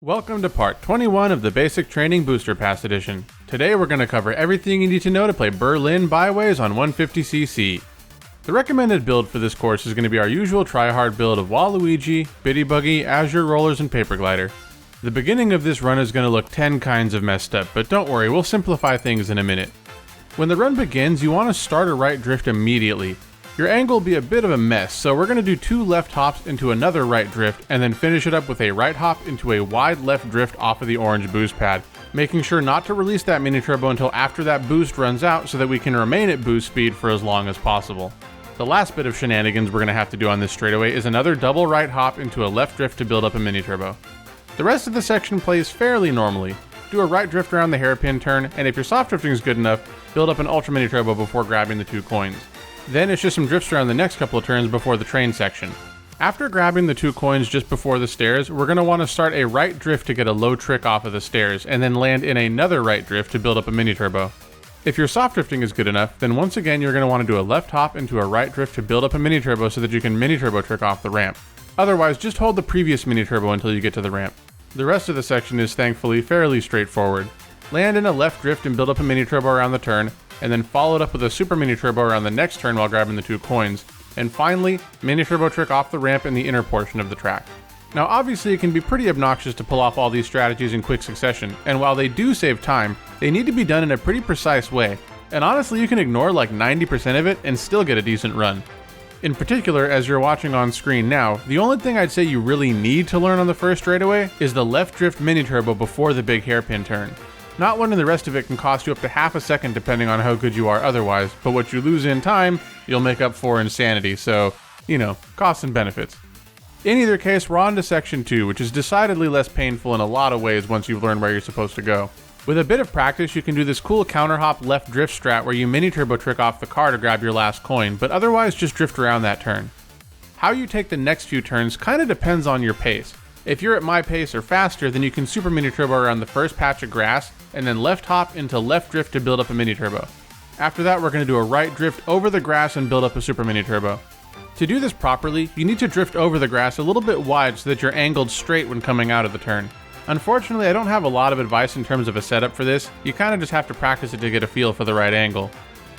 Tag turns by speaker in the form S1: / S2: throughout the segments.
S1: Welcome to part 21 of the Basic Training Booster Pass Edition. Today we're going to cover everything you need to know to play Berlin BYWAYS on 150cc. The recommended build for this course is going to be our usual try-hard build of Waluigi, Bitty Buggy, Azure Rollers, and Paper Glider. The beginning of this run is going to look 10 kinds of messed up, but don't worry, we'll simplify things in a minute. When the run begins, you want to start a right drift immediately. Your angle will be a bit of a mess, so we're going to do 2 left hops into another right drift, and then finish it up with a right hop into a wide left drift off of the orange boost pad, making sure not to release that mini turbo until after that boost runs out so that we can remain at boost speed for as long as possible. The last bit of shenanigans we're going to have to do on this straightaway is another double right hop into a left drift to build up a mini turbo. The rest of the section plays fairly normally. Do a right drift around the hairpin turn, and if your soft drifting is good enough, build up an ultra mini turbo before grabbing the 2 coins. Then it's just some drifts around the next couple of turns before the train section. After grabbing the 2 coins just before the stairs, we're going to want to start a right drift to get a low trick off of the stairs, and then land in another right drift to build up a mini turbo. If your soft drifting is good enough, then once again you're going to want to do a left hop into a right drift to build up a mini turbo so that you can mini turbo trick off the ramp. Otherwise, just hold the previous mini turbo until you get to the ramp. The rest of the section is thankfully fairly straightforward. Land in a left drift and build up a mini turbo around the turn, and then follow it up with a super mini turbo around the next turn while grabbing the 2 coins, and finally, mini turbo trick off the ramp in the inner portion of the track. Now obviously it can be pretty obnoxious to pull off all these strategies in quick succession, and while they do save time, they need to be done in a pretty precise way, and honestly you can ignore like 90% of it and still get a decent run. In particular, as you're watching on screen now, the only thing I'd say you really need to learn on the first straightaway is the left drift mini turbo before the big hairpin turn. Not learning the rest of it can cost you up to half a second depending on how good you are otherwise, but what you lose in time, you'll make up for in sanity, so, costs and benefits. In either case, we're on to section 2, which is decidedly less painful in a lot of ways once you've learned where you're supposed to go. With a bit of practice, you can do this cool counter hop left drift strat where you mini turbo trick off the car to grab your last coin, but otherwise just drift around that turn. How you take the next few turns kinda depends on your pace. If you're at my pace or faster, then you can super mini turbo around the first patch of grass, and then left hop into left drift to build up a mini turbo. After that, we're going to do a right drift over the grass and build up a super mini turbo. To do this properly, you need to drift over the grass a little bit wide so that you're angled straight when coming out of the turn. Unfortunately, I don't have a lot of advice in terms of a setup for this. You kinda just have to practice it to get a feel for the right angle.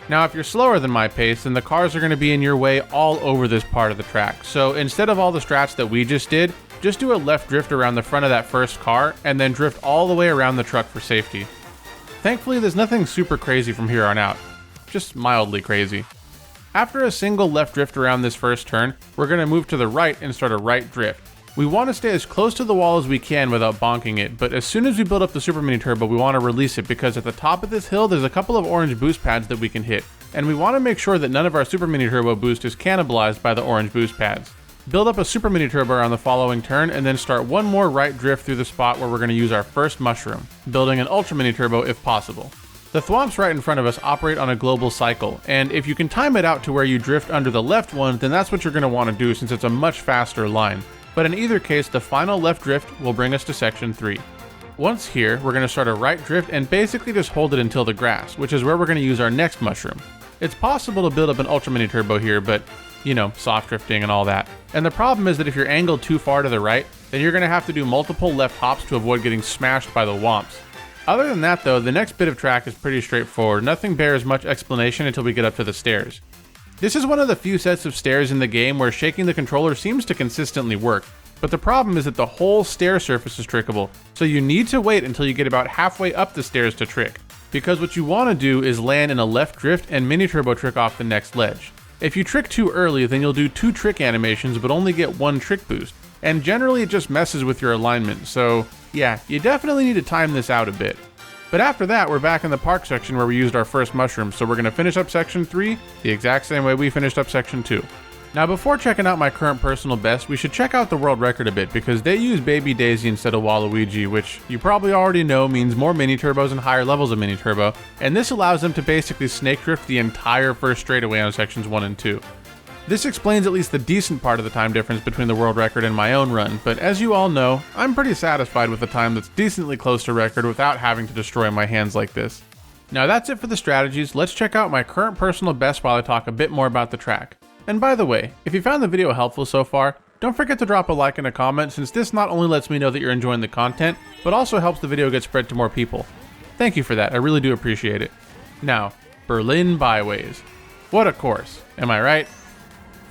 S1: Now, if you're slower than my pace, then the cars are going to be in your way all over this part of the track. So instead of all the strats that we just did, just do a left drift around the front of that first car, and then drift all the way around the truck for safety. Thankfully, there's nothing super crazy from here on out. Just mildly crazy. After a single left drift around this first turn, we're going to move to the right and start a right drift. We want to stay as close to the wall as we can without bonking it, but as soon as we build up the super mini turbo, we want to release it because at the top of this hill, there's a couple of orange boost pads that we can hit, and we want to make sure that none of our super mini turbo boost is cannibalized by the orange boost pads. Build up a super mini turbo around the following turn, and then start one more right drift through the spot where we're going to use our first mushroom, building an ultra mini turbo if possible. The thwomps right in front of us operate on a global cycle, and if you can time it out to where you drift under the left one, then that's what you're going to want to do since it's a much faster line. But in either case, the final left drift will bring us to section 3. Once here, we're going to start a right drift and basically just hold it until the grass, which is where we're going to use our next mushroom. It's possible to build up an ultra mini turbo here, but soft drifting and all that. And the problem is that if you're angled too far to the right, then you're going to have to do multiple left hops to avoid getting smashed by the womps. Other than that though, the next bit of track is pretty straightforward. Nothing bears much explanation until we get up to the stairs. This is one of the few sets of stairs in the game where shaking the controller seems to consistently work, but the problem is that the whole stair surface is trickable, so you need to wait until you get about halfway up the stairs to trick, because what you want to do is land in a left drift and mini turbo trick off the next ledge. If you trick too early, then you'll do 2 trick animations but only get 1 trick boost, and generally it just messes with your alignment, so yeah, you definitely need to time this out a bit. But after that, we're back in the park section where we used our first mushroom, so we're going to finish up section 3 the exact same way we finished up section 2. Now before checking out my current personal best, we should check out the world record a bit because they use Baby Daisy instead of Waluigi, which you probably already know means more mini turbos and higher levels of mini turbo, and this allows them to basically snake drift the entire first straightaway on sections 1 and 2. This explains at least the decent part of the time difference between the world record and my own run, but as you all know, I'm pretty satisfied with a time that's decently close to record without having to destroy my hands like this. Now that's it for the strategies. Let's check out my current personal best while I talk a bit more about the track. And by the way, if you found the video helpful so far, Don't forget to drop a like and a comment, since this not only lets me know that you're enjoying the content, but also helps the video get spread to more people. Thank you for that, I really do appreciate it. Now, Berlin BYWAYS. What a course, am I right?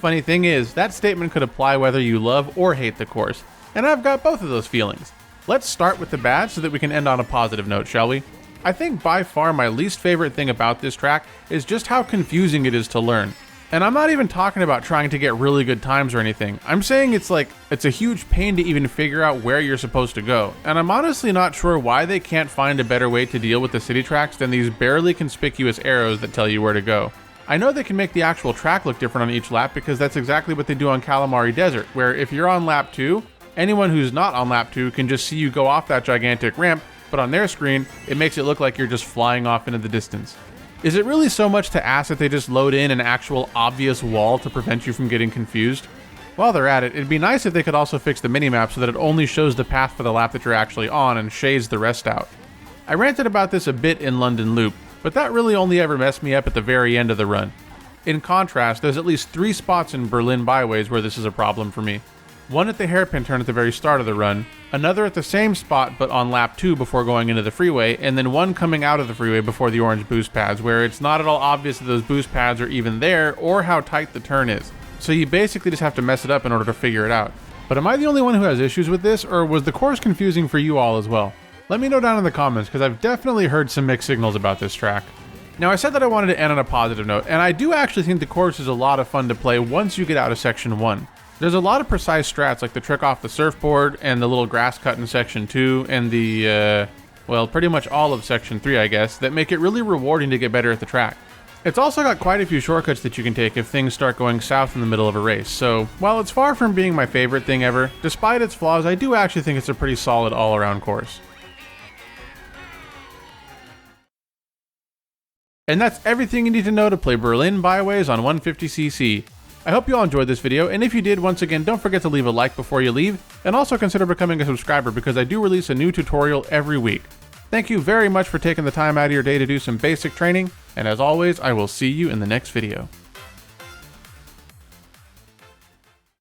S1: Funny thing is, that statement could apply whether you love or hate the course, and I've got both of those feelings. Let's start with the bad so that we can end on a positive note, shall we? I think by far my least favorite thing about this track is just how confusing it is to learn. And I'm not even talking about trying to get really good times or anything. I'm saying it's a huge pain to even figure out where you're supposed to go. And I'm honestly not sure why they can't find a better way to deal with the city tracks than these barely conspicuous arrows that tell you where to go. I know they can make the actual track look different on each lap because that's exactly what they do on Calamari Desert, where if you're on lap 2, anyone who's not on lap 2 can just see you go off that gigantic ramp, but on their screen, it makes it look like you're just flying off into the distance. Is it really so much to ask that they just load in an actual obvious wall to prevent you from getting confused? While they're at it, it'd be nice if they could also fix the minimap so that it only shows the path for the lap that you're actually on and shades the rest out. I ranted about this a bit in London Loop, but that really only ever messed me up at the very end of the run. In contrast, there's at least 3 spots in Berlin BYWAYS where this is a problem for me. One at the hairpin turn at the very start of the run, another at the same spot but on lap 2 before going into the freeway, and then one coming out of the freeway before the orange boost pads, where it's not at all obvious that those boost pads are even there or how tight the turn is. So you basically just have to mess it up in order to figure it out. But am I the only one who has issues with this, or was the course confusing for you all as well? Let me know down in the comments, because I've definitely heard some mixed signals about this track. Now, I said that I wanted to end on a positive note, and I do actually think the course is a lot of fun to play once you get out of Section 1. There's a lot of precise strats, like the trick off the surfboard, and the little grass cut in Section 2, and the, well, pretty much all of Section 3, I guess, that make it really rewarding to get better at the track. It's also got quite a few shortcuts that you can take if things start going south in the middle of a race, so while it's far from being my favorite thing ever, despite its flaws, I do actually think it's a pretty solid all-around course. And that's everything you need to know to play Berlin BYWAYS on 150cc. I hope you all enjoyed this video, and if you did, once again, don't forget to leave a like before you leave, and also consider becoming a subscriber because I do release a new tutorial every week. Thank you very much for taking the time out of your day to do some basic training, and as always, I will see you in the next video.